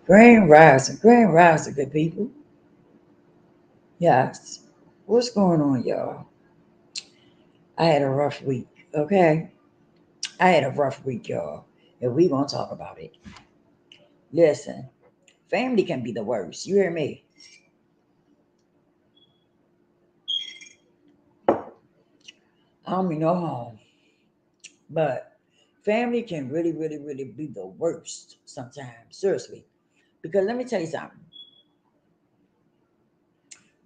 Grand rising, good people. Yes. What's going on, y'all? I had a rough week, okay? I had a rough week, y'all. And we gonna talk about it. Listen, family can be the worst. You hear me? I don't mean no harm. But family can really be the worst sometimes. Seriously. Because let me tell you something.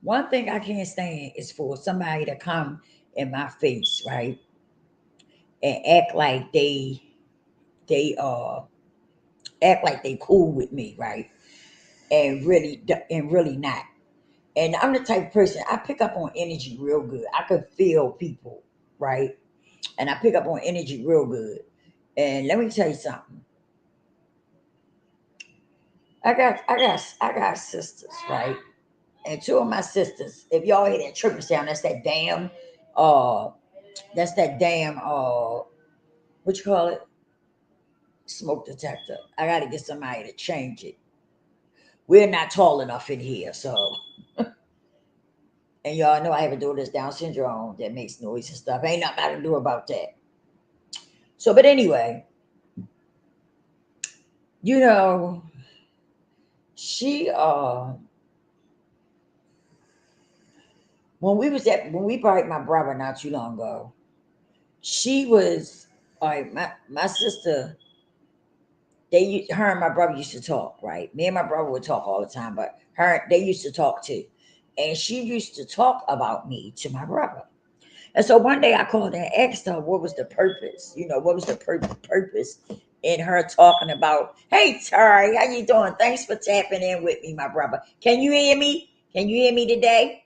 One thing I can't stand is for somebody to come in my face, right? And they act like they cool with me, right? And really not. And I'm the type of person I pick up on energy real good. I could feel people, right? And I pick up on energy real good. And let me tell you something. I got sisters, right? And two of my sisters, if y'all hear that tripping sound, uh that's that damn what you call it? Smoke detector. I gotta get somebody to change it. We're not tall enough in here, so and y'all know I have a daughter that's Down syndrome that makes noise and stuff. Ain't nothing I can do about that. So, but anyway, you know, she when we buried my brother not too long ago, she was my sister. Her and my brother used to talk, right? Me and my brother would talk all the time, but they used to talk too, and she used to talk about me to my brother. And so one day I called and asked her what was the purpose. What was the purpose in her talking about, hey Terry, how you doing? Thanks for tapping in with me, my brother. Can you hear me? Can you hear me today?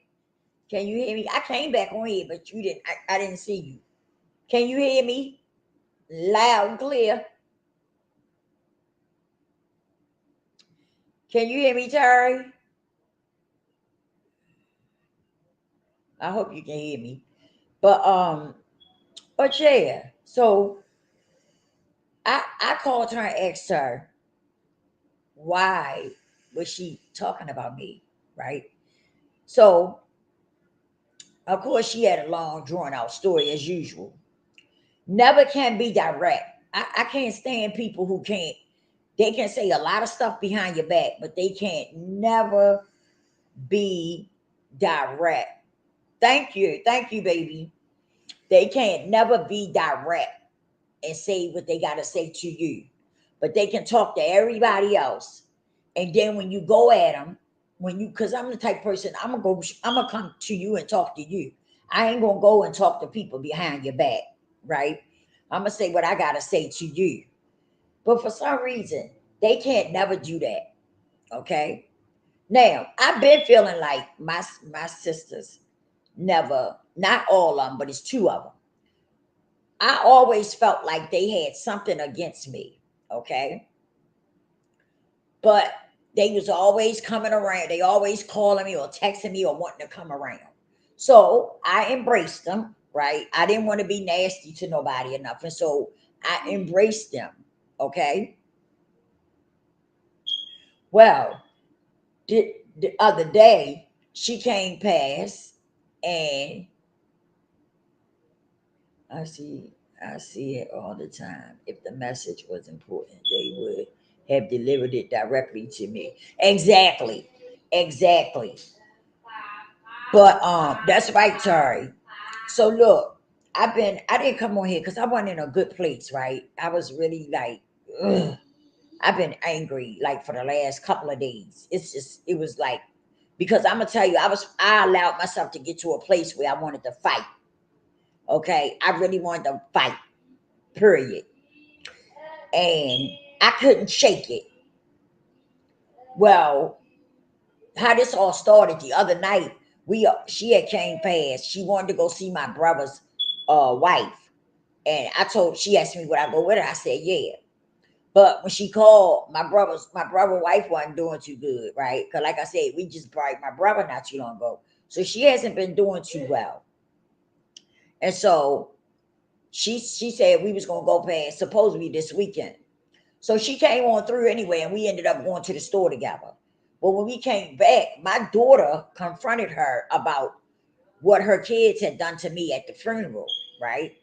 Can you hear me? I came back on here, but you didn't. I didn't see you. Can you hear me? Loud and clear. Can you hear me, Terry? I hope you can hear me. But yeah. So I called her and asked her why was she talking about me, right? So of course she had a long drawn out story as usual. Never can be direct. I can't stand people who can't. They can say a lot of stuff behind your back, but they can't never be direct. Thank you, baby. They can't never be direct and say what they got to say to you, but they can talk to everybody else. And then when you go at them, because I'm the type of person, I'm gonna come to you and talk to you. I ain't gonna go and talk to people behind your back, right? I'm gonna say what I gotta say to you. But for some reason, they can't never do that. Okay. Now I've been feeling like my sisters never, not all of them, but it's two of them. I always felt like they had something against me. Okay. But they was always coming around. They always calling me or texting me or wanting to come around. So I embraced them, right? I didn't want to be nasty to nobody enough. And so I embraced them. Okay. Well, the other day, she came past and I see I see it all the time. If the message was important, they would have delivered it directly to me. Exactly. Exactly. But that's right, Tari. So look, I didn't come on here because I wasn't in a good place, right? I was really like, ugh. I've been angry like for the last couple of days. It was like, because I'm gonna tell you, I allowed myself to get to a place where I wanted to fight. Okay. I really wanted to fight, period. And I couldn't shake it. Well, how this all started the other night, she had came past. She wanted to go see my brother's wife. And she asked me would I go with her. I said, yeah. But when she called, my brother wife wasn't doing too good, right? Because like I said, we just buried my brother not too long ago. So she hasn't been doing too well. And so she said we was gonna go past supposedly this weekend. So she came on through anyway, and we ended up going to the store together. But when we came back, my daughter confronted her about what her kids had done to me at the funeral, right?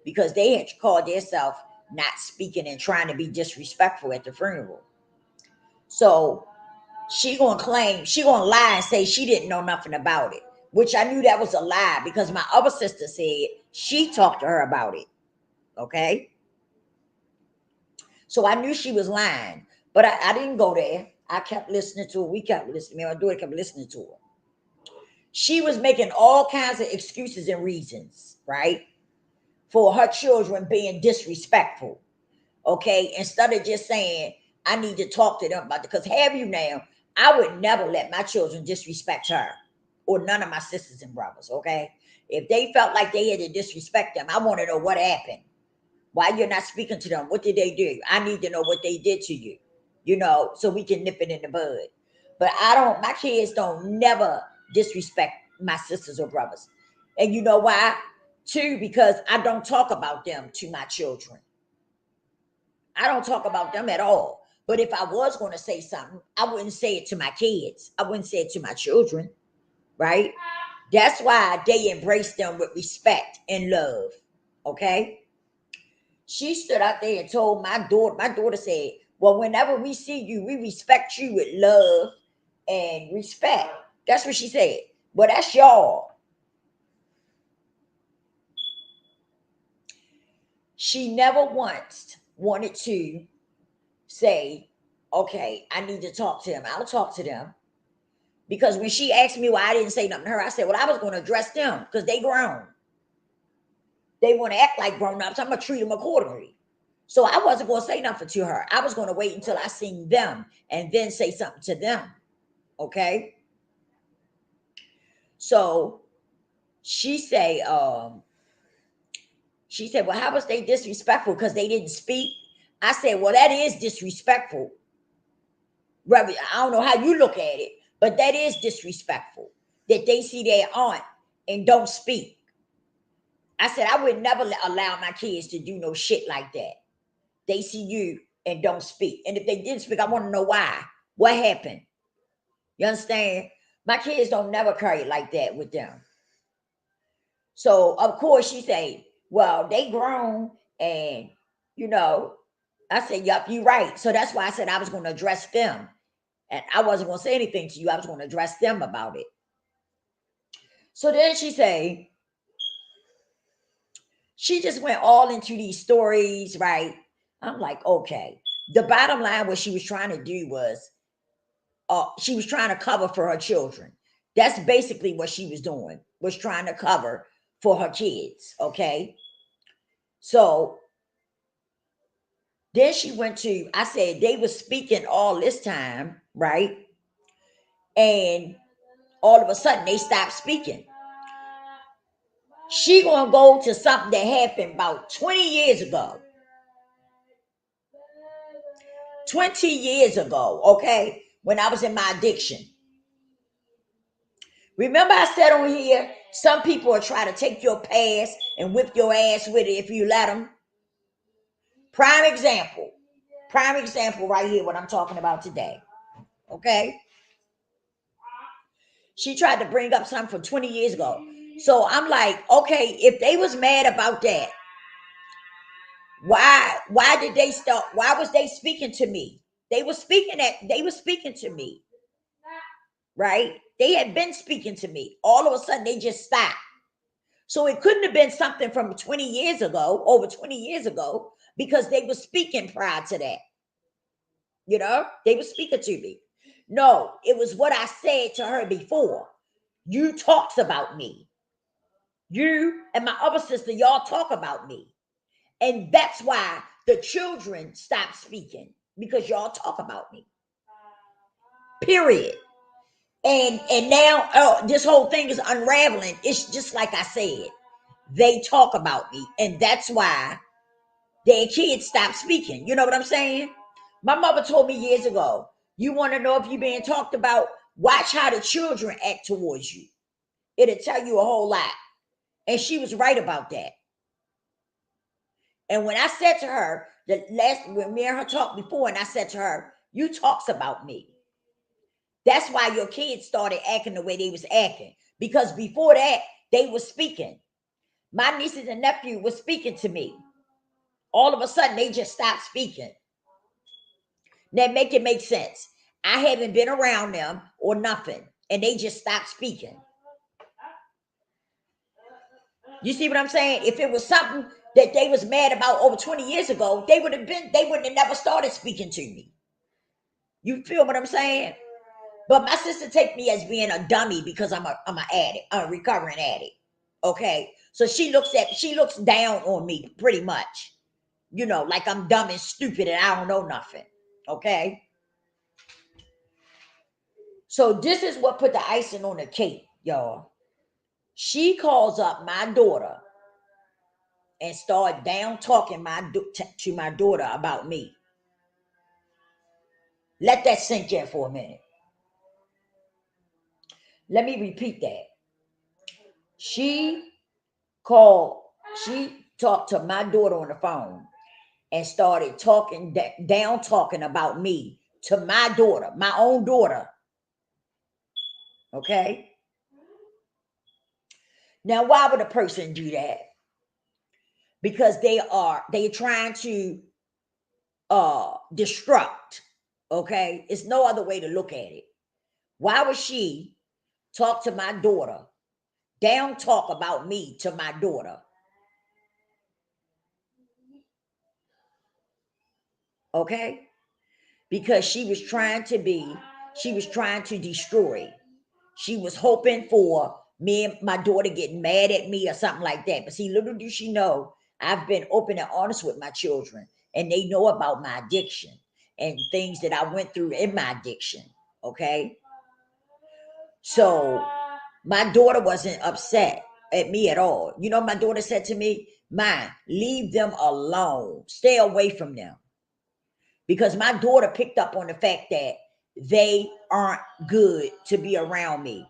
Because they had called themselves not speaking and trying to be disrespectful at the funeral. So she gonna claim, she gonna lie and say she didn't know nothing about it, which I knew that was a lie because my other sister said she talked to her about it. Okay. So I knew she was lying, but I didn't go there. I kept listening to her. We kept listening. Me and my daughter kept listening to her. She was making all kinds of excuses and reasons, right? For her children being disrespectful. Okay. Instead of just saying, I need to talk to them about it. Because have you now, I would never let my children disrespect her or none of my sisters and brothers. Okay. If they felt like they had to disrespect them, I want to know what happened. Why you're not speaking to them? What did they do? I need to know what they did to you, so we can nip it in the bud. But my kids don't never disrespect my sisters or brothers. And you know why? Too, because I don't talk about them to my children. I don't talk about them at all. But if I was going to say something, I wouldn't say it to my kids. I wouldn't say it to my children, right? That's why they embrace them with respect and love. Okay? She stood out there and told my daughter said, well, whenever we see you, we respect you with love and respect. That's what she said. Well, that's y'all. She never once wanted to say, okay, I need to talk to them. I'll talk to them. Because when she asked me why I didn't say nothing to her, I said, well, I was going to address them because they grown. They want to act like grown ups. I'm going to treat them accordingly. So I wasn't going to say nothing to her. I was going to wait until I seen them and then say something to them. Okay. So she said, well, how was they disrespectful because they didn't speak? I said, well, that is disrespectful. I don't know how you look at it, but that is disrespectful that they see their aunt and don't speak. I said, I would never allow my kids to do no shit like that. They see you and don't speak. And if they didn't speak, I want to know why. What happened? You understand? My kids don't never carry it like that with them. So, of course, she say, well, they grown and, I said, yup, you right. So that's why I said I was going to address them. And I wasn't going to say anything to you. I was going to address them about it. So then she just went all into these stories, right? I'm like, okay. The bottom line, what she was trying to do was, she was trying to cover for her children. That's basically what she was doing, was trying to cover for her kids. Okay. So then she went to, I said, they were speaking all this time, right? And all of a sudden they stopped speaking. She gonna go to something that happened about 20 years ago. 20 years ago, okay, when I was in my addiction. Remember I said on here, some people are trying to take your past and whip your ass with it if you let them. Prime example right here, what I'm talking about today. Okay. She tried to bring up something from 20 years ago. So I'm like, okay, if they was mad about that, why did they start? Why was they speaking to me? They were speaking to me, right? They had been speaking to me. All of a sudden, they just stopped. So it couldn't have been something from 20 years ago, over 20 years ago, because they were speaking prior to that. They were speaking to me. No, it was what I said to her before. You talks about me. You and my other sister, y'all talk about me. And that's why the children stopped speaking, because y'all talk about me. Period. And now this whole thing is unraveling. It's just like I said. They talk about me. And that's why their kids stop speaking. You know what I'm saying? My mother told me years ago, you want to know if you're being talked about? Watch how the children act towards you. It'll tell you a whole lot. And she was right about that. And when I said to her, The last when me and her talked before, and I said to her, "You talks about me. That's why your kids started acting the way they was acting. Because before that, they were speaking. My nieces and nephew was speaking to me. All of a sudden, they just stopped speaking. That make it make sense. I haven't been around them or nothing, and they just stopped speaking. You see what I'm saying? If it was something that they was mad about over 20 years ago, they wouldn't have never started speaking to me. You feel what I'm saying? But my sister take me as being a dummy because I'm an addict, a recovering addict. Okay. So she looks down on me pretty much, like I'm dumb and stupid and I don't know nothing. Okay. So this is what put the icing on the cake, y'all. She calls up my daughter and start down talking to my daughter about me. Let that sink in for a minute. Let me repeat that. She talked to my daughter on the phone and started talking about me to my daughter, my own daughter. Okay. Now, why would a person do that? Because they're trying to destruct. Okay. It's no other way to look at it. Why would she talk to my daughter, talk about me to my daughter? Okay. Because she was trying to destroy. She was hoping for me and my daughter getting mad at me or something like that. But see, little do she know, I've been open and honest with my children, and they know about my addiction and things that I went through in my addiction. Okay. So my daughter wasn't upset at me at all. You know, my daughter said to me, "Mine, leave them alone. Stay away from them." Because my daughter picked up on the fact that they aren't good to be around me.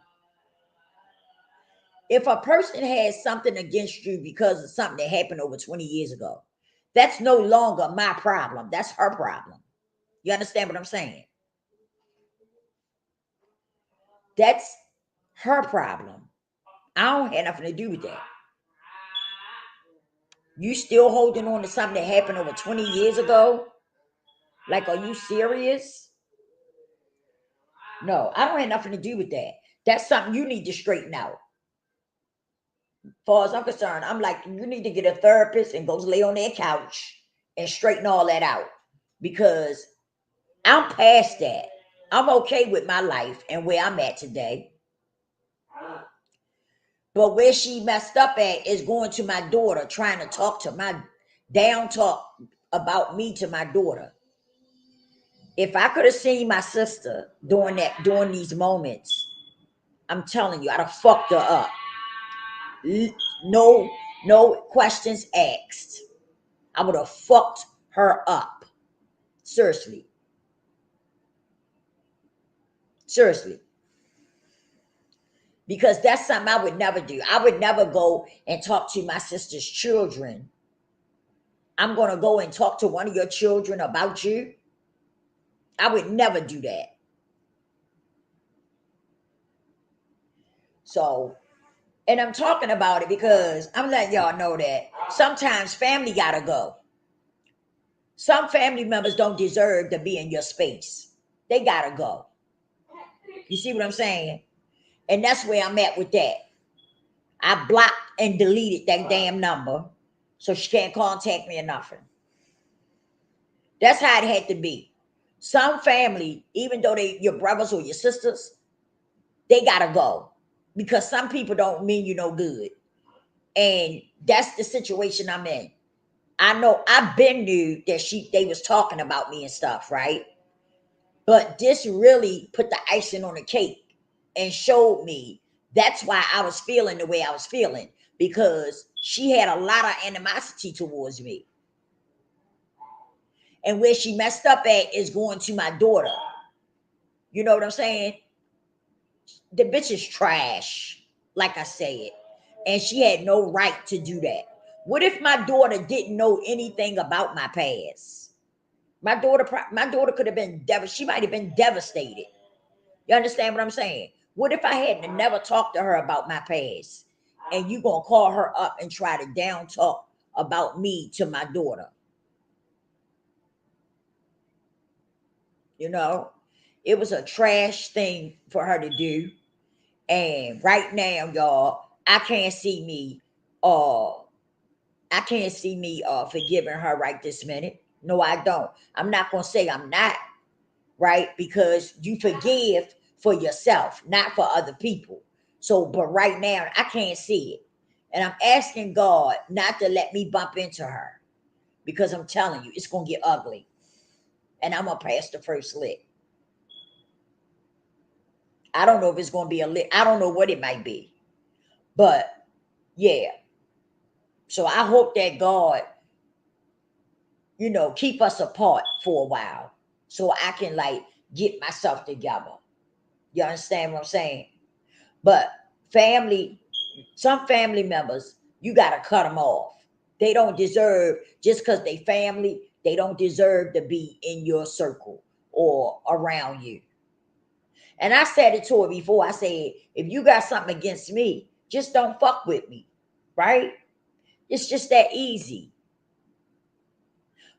If a person has something against you because of something that happened over 20 years ago, that's no longer my problem. That's her problem. You understand what I'm saying? That's her problem. I don't have nothing to do with that. You still holding on to something that happened over 20 years ago? Like, are you serious? No, I don't have nothing to do with that. That's something you need to straighten out. As far as I'm concerned, I'm like, you need to get a therapist and go lay on their couch and straighten all that out. Because I'm past that. I'm okay with my life and where I'm at today. But where she messed up at is going to my daughter, trying to talk about me to my daughter. If I could have seen my sister during these moments, I'm telling you, I'd have fucked her up. No questions asked. I would have fucked her up. Seriously. Because that's something I would never do. I would never go and talk to my sister's children. I'm going to go and talk to one of your children about you. I would never do that. So, and I'm talking about it because I'm letting y'all know that sometimes family got to go. Some family members don't deserve to be in your space. They got to go. You see what I'm saying? And that's where I'm at with that. I blocked and deleted that damn number so she can't contact me or nothing. That's how it had to be. Some family, even though they your brothers or your sisters, they gotta go. Because some people don't mean you no good. And that's the situation I'm in. I know I've been knew that they was talking about me and stuff, right? But this really put the icing on the cake and showed me that's why I was feeling the way I was feeling, because she had a lot of animosity towards me. And where she messed up at is going to my daughter. You know what I'm saying? The bitch is trash, like I said. And she had no right to do that. What if my daughter didn't know anything about my past? My daughter could have been she might have been devastated. You understand what I'm saying? What if I hadn't never talked to her about my past? And you gonna call her up and try to down talk about me to my daughter? You know, it was a trash thing for her to do. And right now, y'all, I can't see me forgiving her right this minute. No, I don't. I'm not gonna say I'm not, right? Because you forgive for yourself, not for other people. So, but right now, I can't see it. And I'm asking God not to let me bump into her, because I'm telling you, it's gonna get ugly. And I'm gonna pass the first lick. I don't know if it's gonna be a lick. I don't know what it might be. But yeah. So I hope that God, keep us apart for a while so I can like get myself together. You understand what I'm saying? But family, some family members, you got to cut them off. They don't deserve, just because they family, they don't deserve to be in your circle or around you. And I said it to her before. I said, if you got something against me, just don't fuck with me, right? It's just that easy.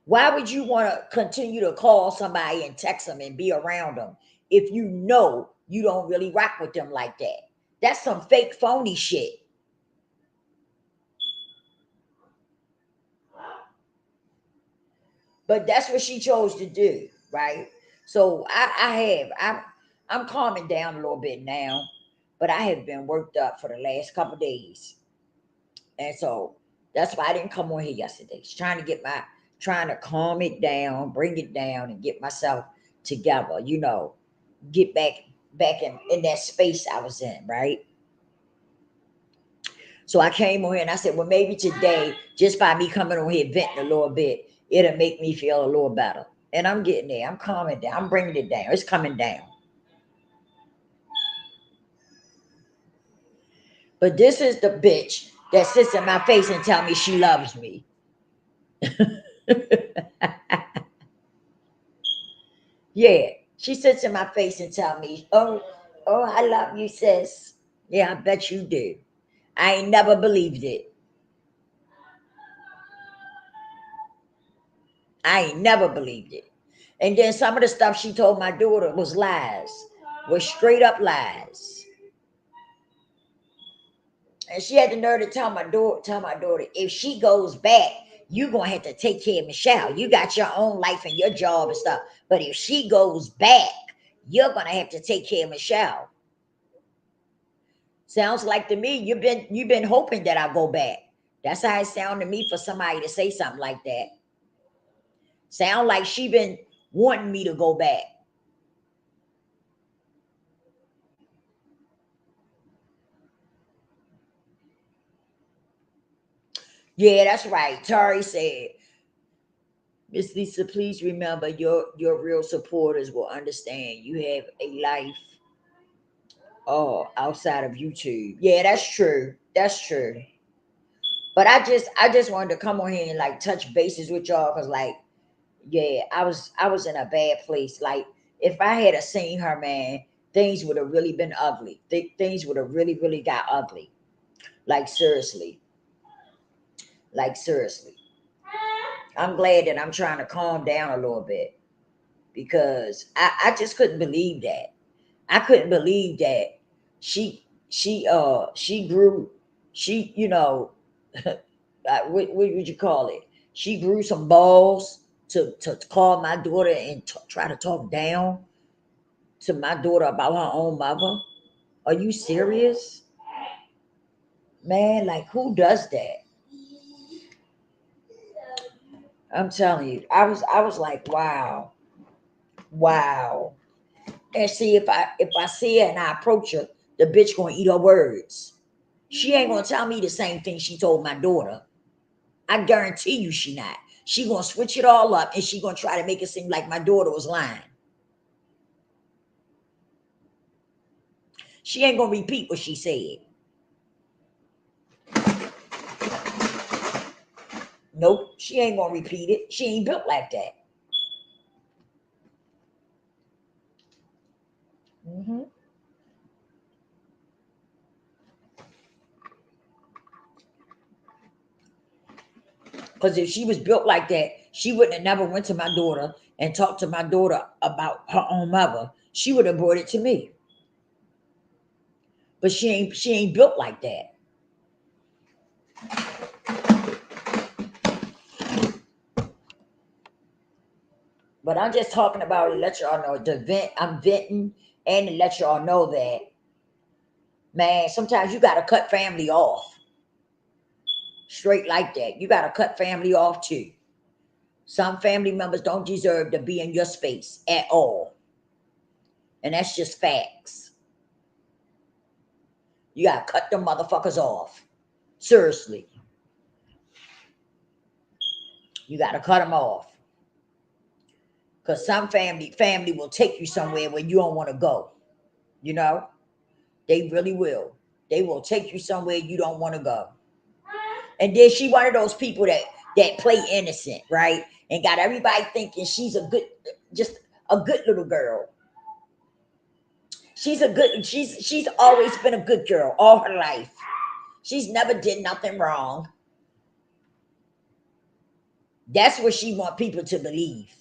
Why would you want to continue to call somebody and text them and be around them if you know you don't really rock with them like that? That's some fake phony shit. But that's what she chose to do, right? So I'm calming down a little bit now, but I have been worked up for the last couple of days. And so that's why I didn't come on here yesterday. Just trying to calm it down, bring it down, and get myself together, get back in that space I was in, right? So I came on here and I said, well, maybe today, just by me coming on here venting a little bit, it'll make me feel a little better. And I'm getting there. I'm calming down. I'm bringing it down. It's coming down. But this is the bitch that sits in my face and tell me she loves me. Yeah, she sits in my face and tell me, oh, I love you, sis. Yeah, I bet you do. I ain't never believed it. I ain't never believed it. And then some of the stuff she told my daughter was lies, was straight up lies. And she had the nerve to tell my daughter, if she goes back, you're gonna have to take care of Michelle. You got your own life and your job and stuff. But if she goes back, you're gonna have to take care of Michelle. Sounds like to me you've been hoping that I go back. That's how it sounded to me for somebody to say something like that. Sound like she been wanting me to go back. Yeah, that's right. Tari said, Miss Lisa, please remember your real supporters will understand you have a life outside of YouTube. Yeah, that's true. That's true. But I just wanted to come on here and like touch bases with y'all because like, yeah, I was in a bad place. Like if I had a seen her, man, things would have really been ugly. Things would have really, really got ugly. Like seriously. Like seriously. I'm glad that I'm trying to calm down a little bit because I just couldn't believe that. I couldn't believe that she grew, she, what would you call it? She grew some balls to call my daughter and try to talk down to my daughter about her own mother. Are you serious? Man, like who does that? I'm telling you, I was like, wow, wow. And see if I see her and I approach her, the bitch gonna eat her words. She ain't gonna tell me the same thing she told my daughter. I guarantee you she not. She gonna switch it all up and she gonna try to make it seem like my daughter was lying. She ain't gonna repeat what she said. Nope, she ain't gonna repeat it. She ain't built like that. Mm-hmm. Because if she was built like that, she wouldn't have never went to my daughter and talked to my daughter about her own mother. She would have brought it to me. But she ain't built like that. But I'm just talking about it, let y'all know the vent. I'm venting and to let y'all know that, man, sometimes you gotta cut family off. Straight like that. You gotta cut family off too. Some family members don't deserve to be in your space at all. And that's just facts. You gotta cut them motherfuckers off. Seriously. You gotta cut them off. Because some family will take you somewhere where you don't want to go. You know? They really will. They will take you somewhere you don't want to go. And then she one of those people that play innocent, right? And got everybody thinking she's a good, just a good little girl. She's always been a good girl all her life. She's never did nothing wrong. That's what she want people to believe.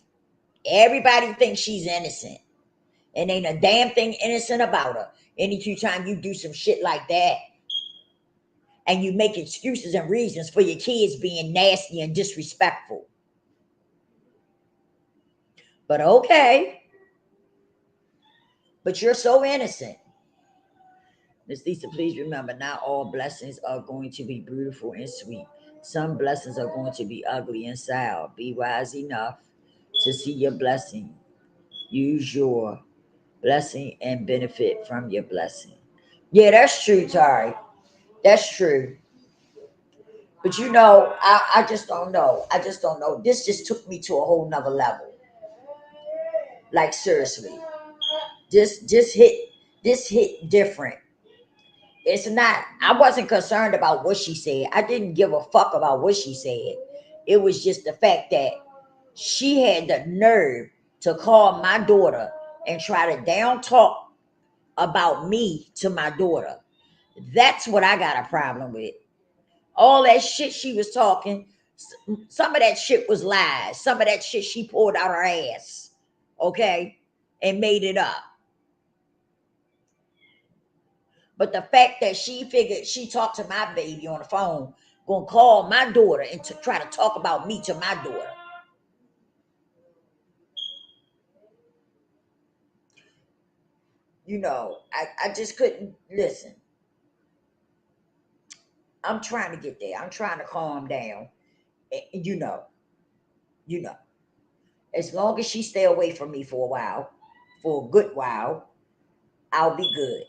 Everybody thinks she's innocent. And ain't a damn thing innocent about her. Any time you do some shit like that, and you make excuses and reasons for your kids being nasty and disrespectful. But okay. But you're so innocent. Miss Lisa, please remember, not all blessings are going to be beautiful and sweet. Some blessings are going to be ugly and sour. Be wise enough to see your blessing. Use your blessing and benefit from your blessing. Yeah, that's true, Tari. That's true. But I just don't know. I just don't know. This just took me to a whole nother level. Like seriously. This hit different. It's not, I wasn't concerned about what she said. I didn't give a fuck about what she said. It was just the fact that she had the nerve to call my daughter and try to down talk about me to my daughter. That's what I got a problem with. All that shit she was talking, some of that shit was lies. Some of that shit she pulled out her ass, okay, and made it up. But the fact that she figured she talked to my baby on the phone, gonna call my daughter and to try to talk about me to my daughter. I just couldn't listen. I'm trying to get there. I'm trying to calm down. You know, you know. As long as she stay away from me for a while, for a good while, I'll be good.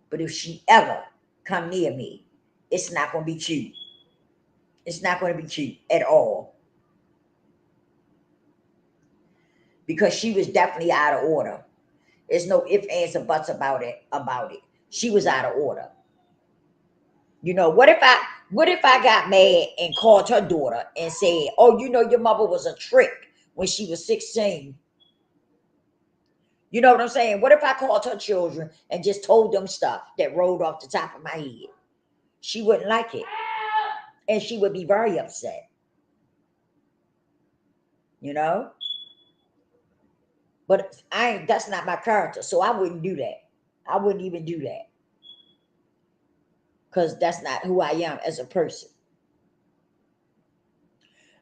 But if she ever come near me, it's not gonna be cute. It's not gonna be cute at all. Because she was definitely out of order. There's no ifs, ands, or buts about it. She was out of order. What if I got mad and called her daughter and said, "Oh, your mother was a trick when she was 16." You know what I'm saying? What if I called her children and just told them stuff that rolled off the top of my head? She wouldn't like it. And she would be very upset, you know? But that's not my character. So I wouldn't do that. I wouldn't even do that. Because that's not who I am as a person.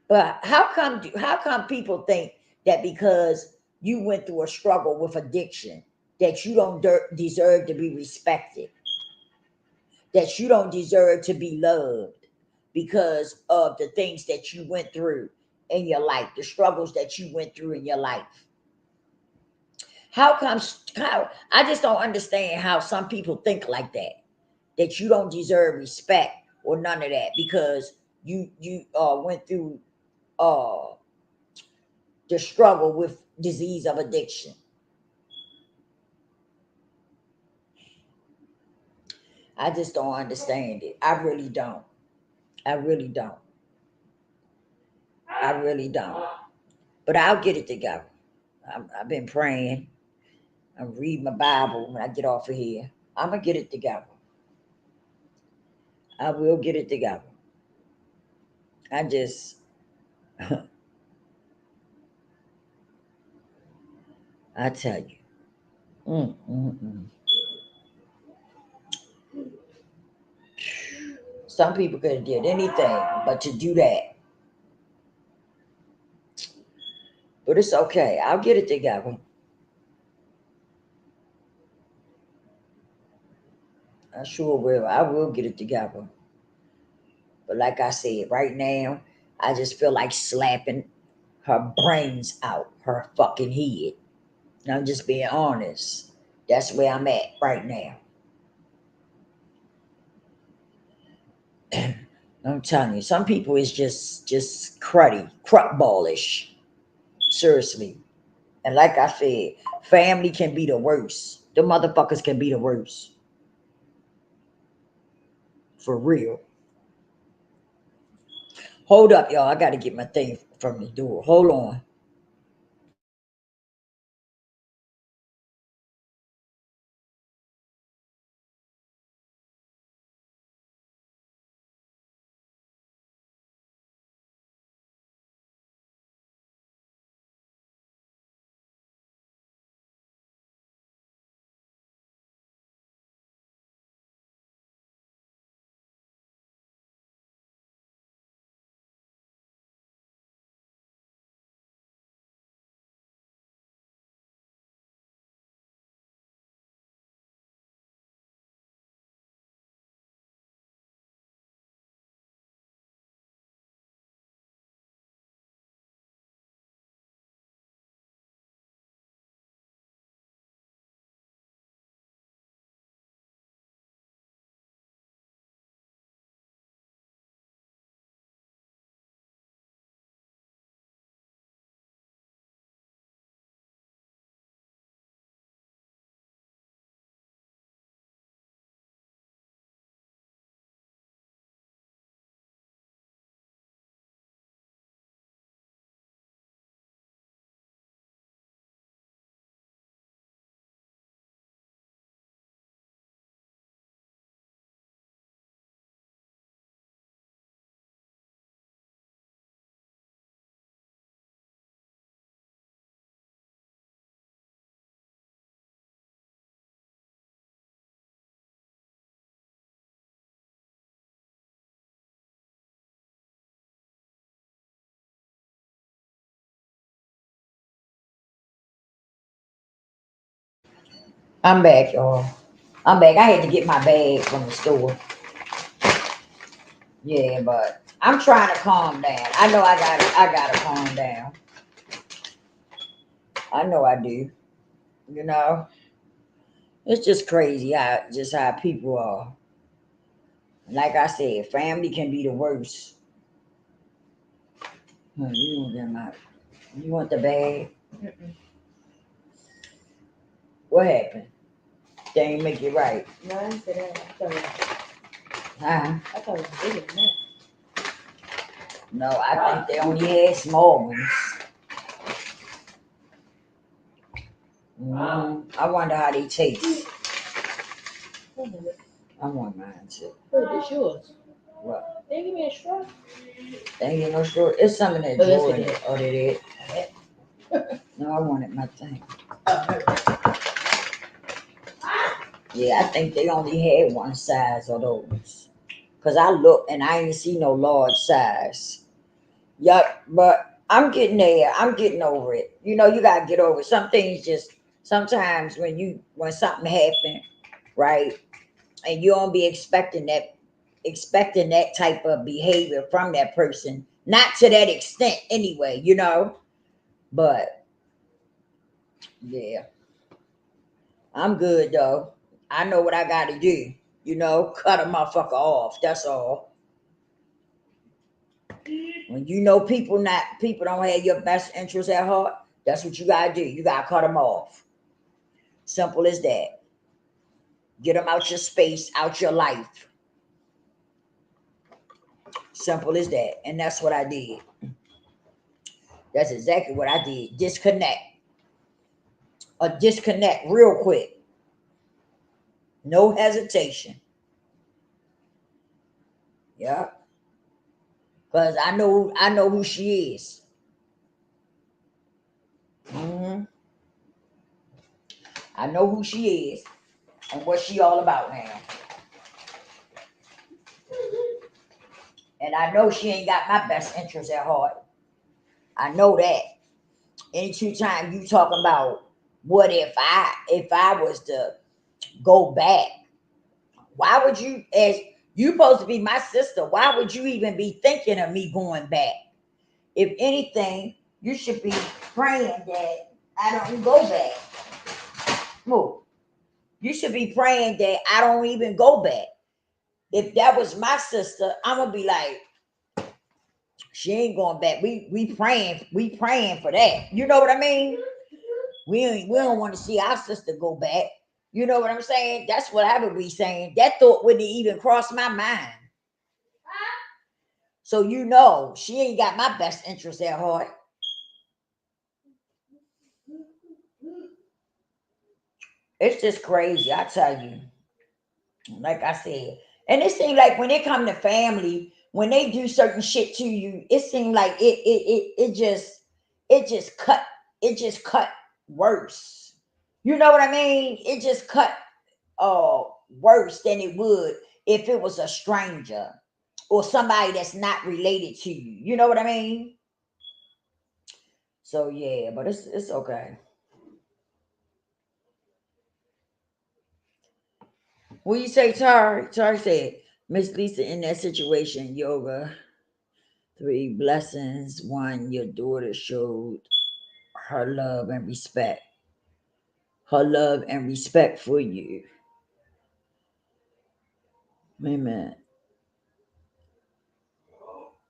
But how come people think that because you went through a struggle with addiction that you don't deserve to be respected, that you don't deserve to be loved because of the things that you went through in your life, the struggles that you went through in your life? How I just don't understand how some people think like that you don't deserve respect or none of that because you went through uh the struggle with disease of addiction. I just don't understand it. I really don't. I really don't. I really don't. But I'll get it together. I've been praying. I read my Bible when I get off of here. I'm gonna get it together. I will get it together. I just, I tell you, mm, mm, mm. Some people could have did anything, but to do that, but it's okay. I'll get it together. I sure will. I will get it together. But like I said, right now, I just feel like slapping her brains out her fucking head. And I'm just being honest. That's where I'm at right now. I'm telling you, some people is just cruddy, crutballish. Seriously. And like I said, family can be the worst. The motherfuckers can be the worst. For real. Hold up, y'all. I gotta get my thing from the door. Hold on. I'm back, y'all. I'm back. I had to get my bag from the store. Yeah, but I'm trying to calm down. I know I gotta calm down. I know I do. You know? It's just crazy how people are. Like I said, family can be the worst. You want them out. You want the bag? Mm-mm. What happened? They ain't make it right. No, I didn't say that. Huh? I thought it was bigger than that. No, I think they only had small ones. I wonder how they taste. I want mine too. Look, it's yours. What? They give me a straw. They ain't get no short. It's some in that Oh, yes, drawer. it is. Oh, they did. No, I wanted my thing. Yeah, I think they only had one size of those. Cause I looked and I ain't see no large size. Yup, but I'm getting there. I'm getting over it. You know, you gotta get over it. Some things just sometimes when something happen, right, and you don't be expecting that type of behavior from that person. Not to that extent anyway, you know. But yeah, I'm good though. I know what I gotta do. You know, cut a motherfucker off. That's all. When you know people don't have your best interest at heart, that's what you gotta do. You gotta cut them off. Simple as that. Get them out your space, out your life. Simple as that. And that's what I did. That's exactly what I did. Disconnect. A disconnect real quick. No hesitation. Yeah. Because I know who she is. Hmm. I know who she is and what she all about now. And I know she ain't got my best interest at heart. I know that. Any two time you talking about what if I was to go back, why would you, as you supposed to be my sister, why would you even be thinking of me going back? If anything, you should be praying that I don't go back. Move. You should be praying that I don't even go back. If that was my sister, I'm gonna be like, she ain't going back. We praying for that. You know what I mean? We don't want to see our sister go back. You know what I'm saying? That's what I would be saying. That thought wouldn't even cross my mind. So she ain't got my best interest at heart. It's just crazy, I tell you. Like I said. And it seems like when it come to family, when they do certain shit to you, it seems like it just cut worse. You know what I mean? It just cut worse than it would if it was a stranger or somebody that's not related to you. You know what I mean? So yeah, but it's okay. What you say, Tar? Tar said, Miss Lisa, in that situation, yoga, three blessings. One, your daughter showed her love and respect. Her love and respect for you. Amen.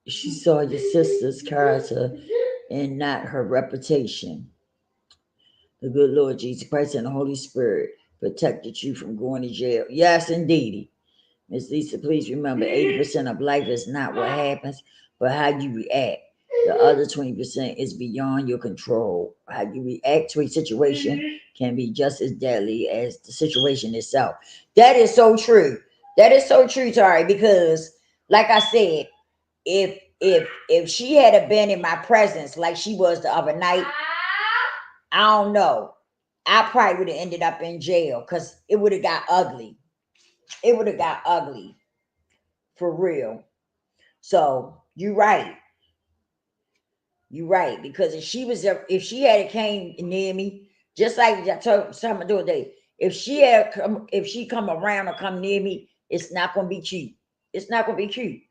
She saw your sister's character and not her reputation. The good Lord Jesus Christ and the Holy Spirit protected you from going to jail. Yes, indeedy. Miss Lisa, please remember 80% of life is not what happens, but how you react. The other 20% is beyond your control. How you react to a situation can be just as deadly as the situation itself. That is so true. That is so true, Tari, because like I said, if she had been in my presence like she was the other night, I don't know. I probably would have ended up in jail because it would have got ugly. It would have got ugly for real. So you're right. You're right. Because if she had came near me, just like I told someone the other day, if she come around or come near me, it's not gonna be cute. It's not gonna be cute.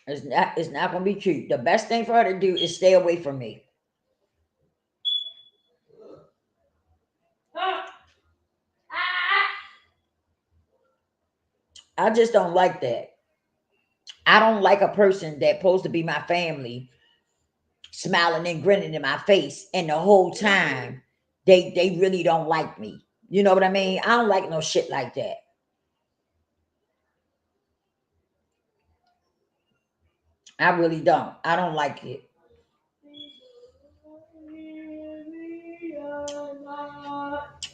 It's not gonna be cute. The best thing for her to do is stay away from me. I just don't like that. I don't like a person that's supposed to be my family smiling and grinning in my face, and the whole time they really don't like me. You know what I mean? I don't like no shit like that. I really don't. I don't like it.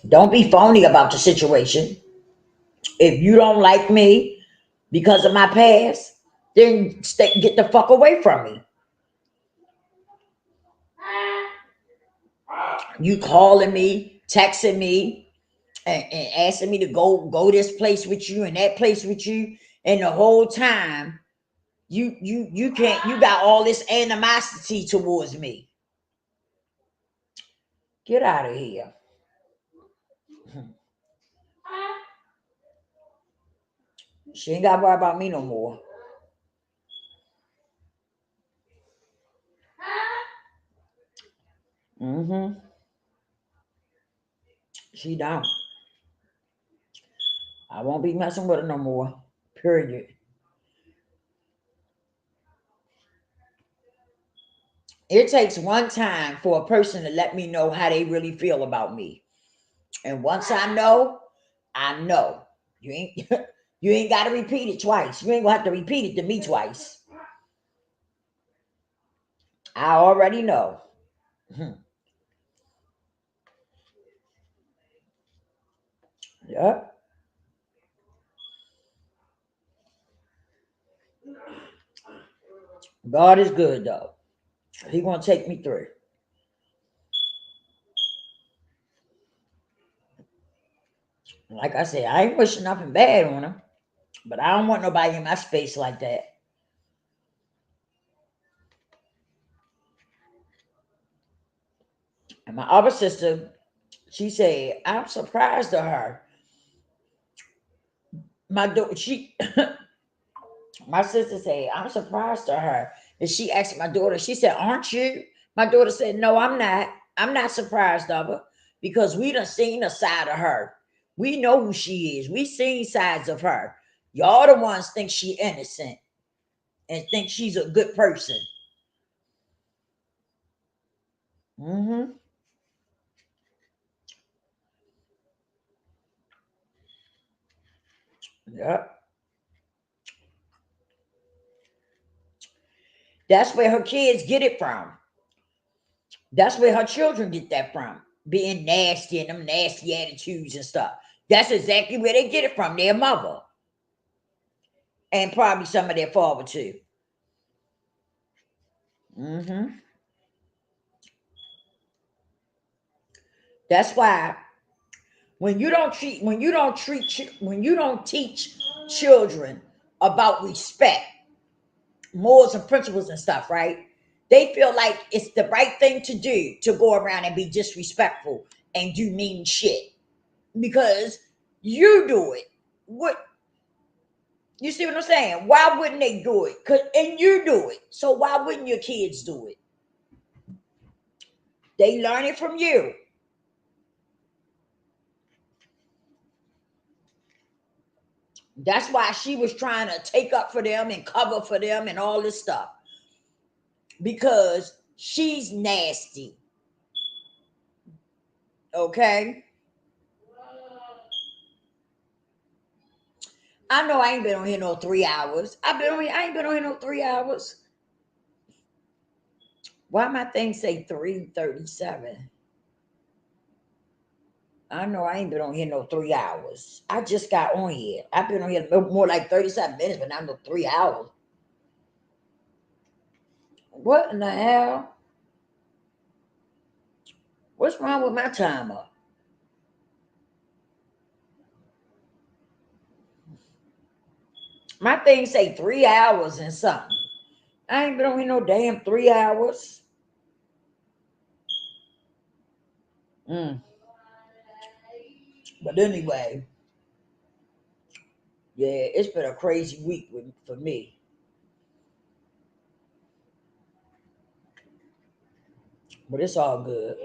Don't be phony about the situation. If you don't like me because of my past, then get the fuck away from me. You calling me, texting me, and asking me to go this place with you and that place with you, and the whole time you can't, you got all this animosity towards me. Get out of here. She ain't got to worry about me no more. Mm-hmm. She don't. I won't be messing with her no more. Period. It takes one time for a person to let me know how they really feel about me. And once I know, I know. You ain't You ain't got to repeat it twice. You ain't gonna have to repeat it to me twice. I already know. Yep. God is good though. He gonna take me through. Like I said, I ain't wishing nothing bad on him, but I don't want nobody in my space like that. And my other sister, she said, I'm surprised to her. My daughter, she, my sister said, I'm surprised to her. And she asked my daughter, she said, aren't you? My daughter said, no, I'm not. I'm not surprised of her because we done seen a side of her. We know who she is. We seen sides of her. Y'all the ones think she innocent and think she's a good person. Mm-hmm. Yep. That's where her kids get it from. That's where her children get that from. Being nasty and them nasty attitudes and stuff. That's exactly where they get it from, their mother. And probably some of their father too. Mm-hmm. That's why when you don't teach children about respect, morals and principles and stuff, right? They feel like it's the right thing to do to go around and be disrespectful and do mean shit because you do it. What you see what I'm saying? Why wouldn't they do it? Cause and you do it. So why wouldn't your kids do it? They learn it from you. That's why she was trying to take up for them and cover for them and all this stuff. Because she's nasty. Okay? I know I ain't been on here no 3 hours. I ain't been on here no 3 hours. Why my thing say 3:37? I know I ain't been on here no 3 hours. I just got on here. I've been on here more like 37 minutes, but not no 3 hours. What in the hell? What's wrong with my timer? My thing say 3 hours and something. I ain't been on here no damn 3 hours. Mm. But anyway, yeah, it's been a crazy week for me. But it's all good.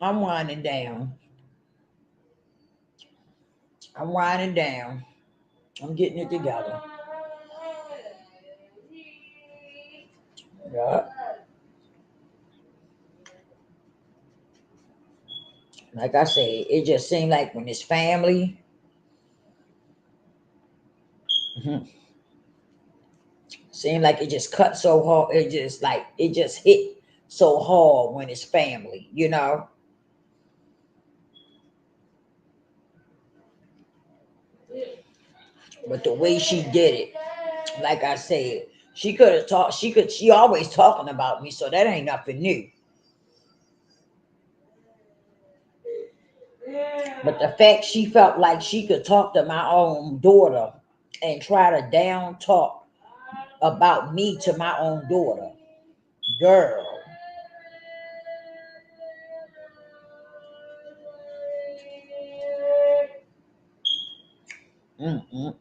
I'm winding down. I'm winding down. I'm getting it together. Yeah. Like I say, it just seemed like when it's family, mhm, seemed like it just cut so hard. It just hit so hard when it's family, you know. But the way she did it, like I said, she could have talked. She always talking about me, so that ain't nothing new. But the fact she felt like she could talk to my own daughter and try to down talk about me to my own daughter, girl. Mm-mm.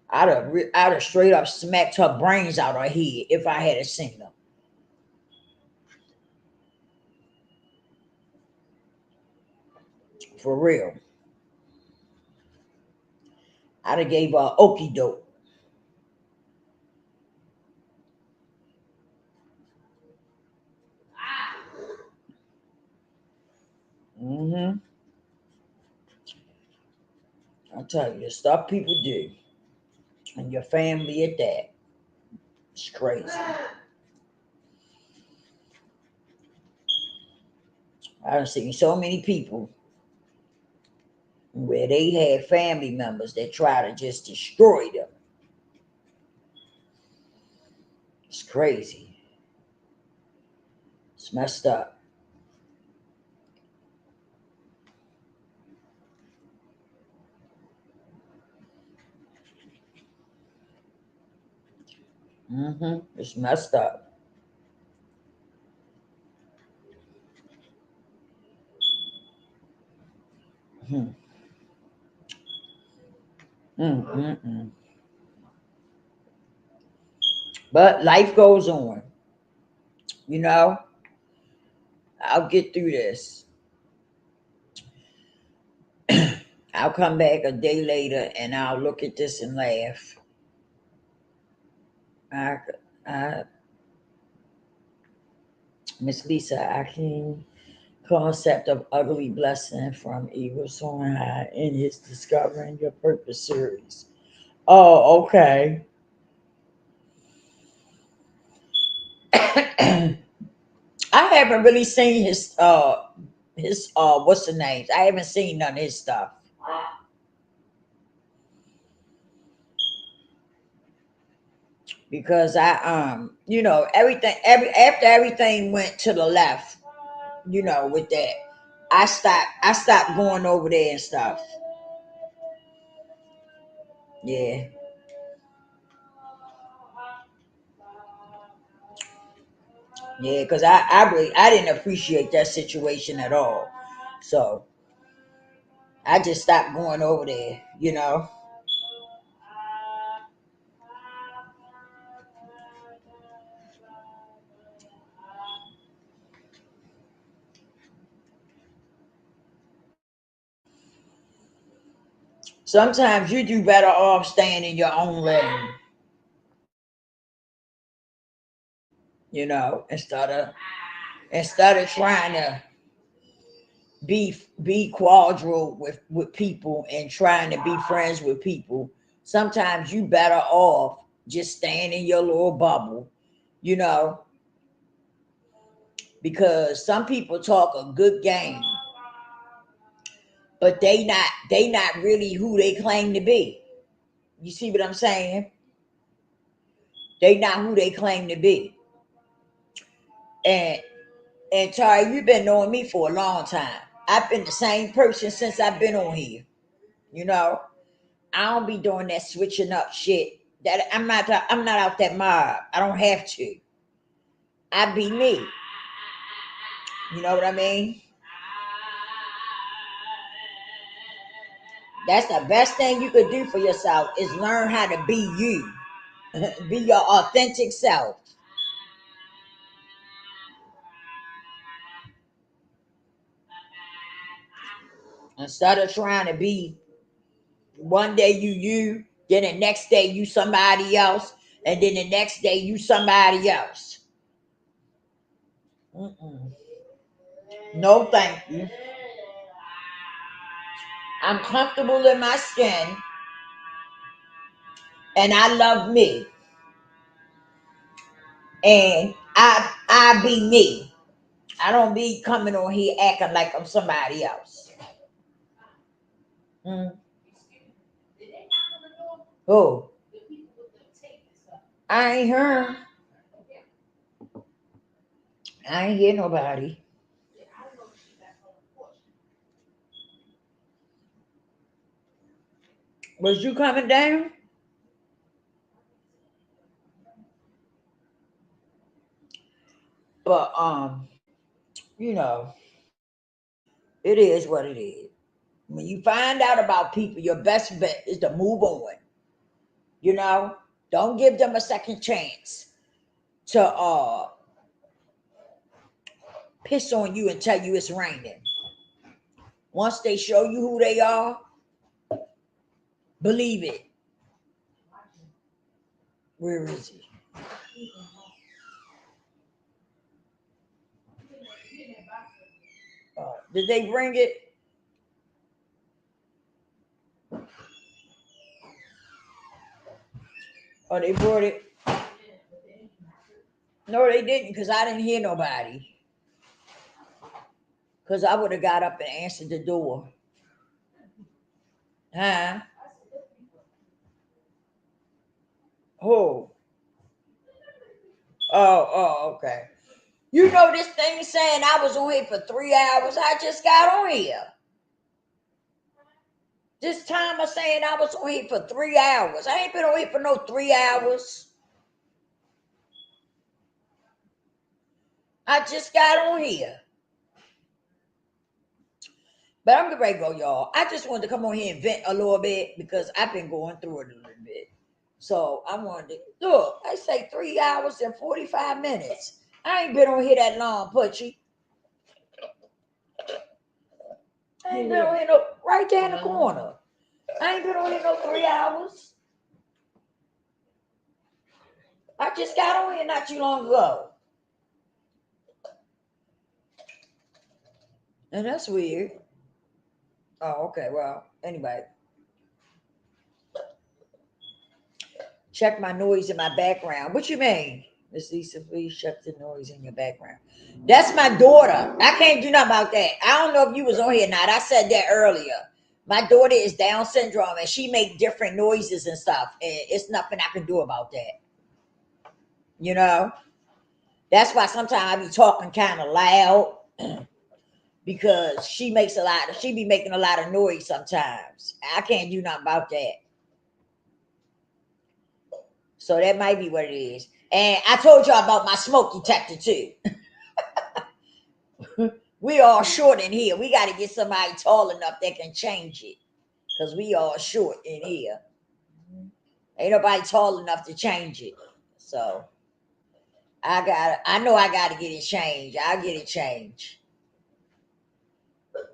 I'd have straight up smacked her brains out her head if I had seen her. For real. I'd have gave her a okey doke. Mm-hmm. I tell you, the stuff people do, and your family at that, it's crazy. I've seen so many people where they had family members that try to just destroy them. It's crazy. It's messed up. It's messed up. Hmm. Mm-mm-mm. But life goes on. You know, I'll get through this. I'll come back a day later and I'll look at this and laugh. I, I, Miss Lisa, I can concept of ugly blessing from Eagle Soaring High in his Discovering Your Purpose series. Oh, okay. I haven't really seen his what's the names? I haven't seen none of his stuff. Because everything, after everything went to the left, with that, I stopped going over there and stuff. Yeah. Yeah, because I didn't appreciate that situation at all. So I just stopped going over there. Sometimes you do better off staying in your own lane, instead of trying to be cordial with people and trying to be friends with people. Sometimes you better off just staying in your little bubble, you know, because some people talk a good game, but they not really who they claim to be. You see what I'm saying? They not who they claim to be. And and Tari, you've been knowing me for a long time. I've been the same person since I've been on here. You know, I don't be doing that switching up shit. That I'm not out that mob. I don't have to. I be me. You know what I mean? That's the best thing you could do for yourself is learn how to be you. Be your authentic self. Instead of trying to be one day you, then the next day you somebody else, and then the next day you somebody else. Mm-mm. No, thank you. I'm comfortable in my skin, and I love me, and I be me. I don't be coming on here acting like I'm somebody else. Mm. Oh, I ain't heard. I ain't hear nobody. Was you coming down? But you know, it is what it is. When you find out about people, your best bet is to move on. You know, don't give them a second chance to piss on you and tell you it's raining. Once they show you who they are, believe it. Where is he? Did they bring it? Oh, they brought it. No, they didn't, because I didn't hear nobody. Because I would have got up and answered the door. Huh? Who? Okay. You know this thing saying I was on here for 3 hours. I just got on here. This time of saying I was on here for 3 hours. I ain't been on here for no 3 hours. I just got on here. But I'm getting ready to go, y'all. I just wanted to come on here and vent a little bit because I've been going through it a little bit. So I wanted to look. I say 3 hours and 45 minutes. I ain't been on here that long, Putchy. I ain't been on here no right there in the corner. I ain't been on here no 3 hours. I just got on here not too long ago. And that's weird. Oh, okay. Well, anyway. Check my noise in my background. What you mean? Miss Lisa, please check the noise in your background. That's my daughter. I can't do nothing about that. I don't know if you was on here or not. I said that earlier. My daughter is Down syndrome and she make different noises and stuff. And it's nothing I can do about that. You know? That's why sometimes I be talking kind of loud because she be making a lot of noise sometimes. I can't do nothing about that. So that might be what it is. And I told y'all about my smoke detector too. We all short in here. We got to get somebody tall enough that can change it. Because we all short in here. Ain't nobody tall enough to change it. So I know I gotta get it changed. I'll get it changed.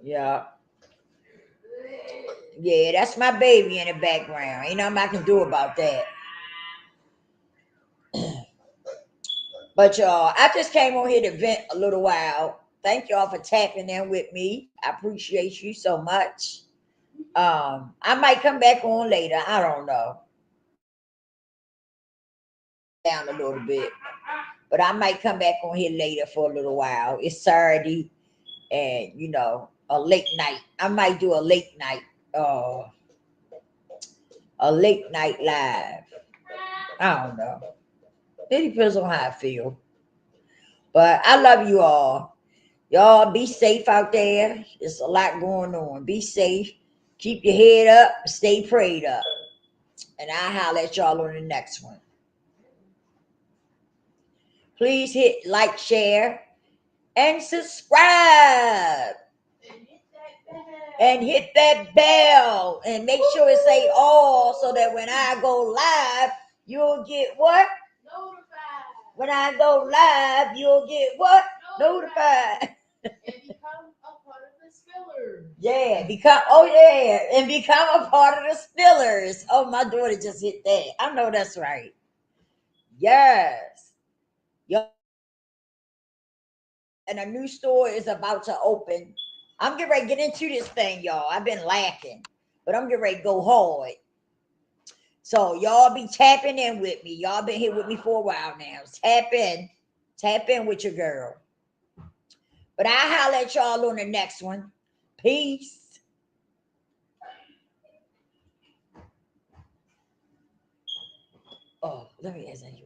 Yeah. Yeah, that's my baby in the background. Ain't nothing I can do about that. But y'all, I just came on here to vent a little while. Thank y'all for tapping in with me. I appreciate you so much. I might come back on later. I don't know. Down a little bit. But I might come back on here later for a little while. It's Saturday and a late night. I might do a late night live. I don't know. It depends on how I feel. But I love you all. Y'all be safe out there. There's a lot going on. Be safe. Keep your head up. Stay prayed up. And I'll holler at y'all on the next one. Please hit like, share, and subscribe. And hit that bell. And make sure it say all so that when I go live, you'll get what? Notified. When I go live, you'll get what? Notified. And become a part of the Spillers. Yeah, and become a part of the Spillers. Oh, my daughter just hit that. I know that's right. Yes. And a new store is about to open. I'm getting ready to get into this thing, y'all. I've been lacking, but I'm getting ready to go hard. So y'all be tapping in with me. Y'all been here with me for a while now. Tap in with your girl. But I'll holler at y'all on the next one. Peace. Oh, let me ask you.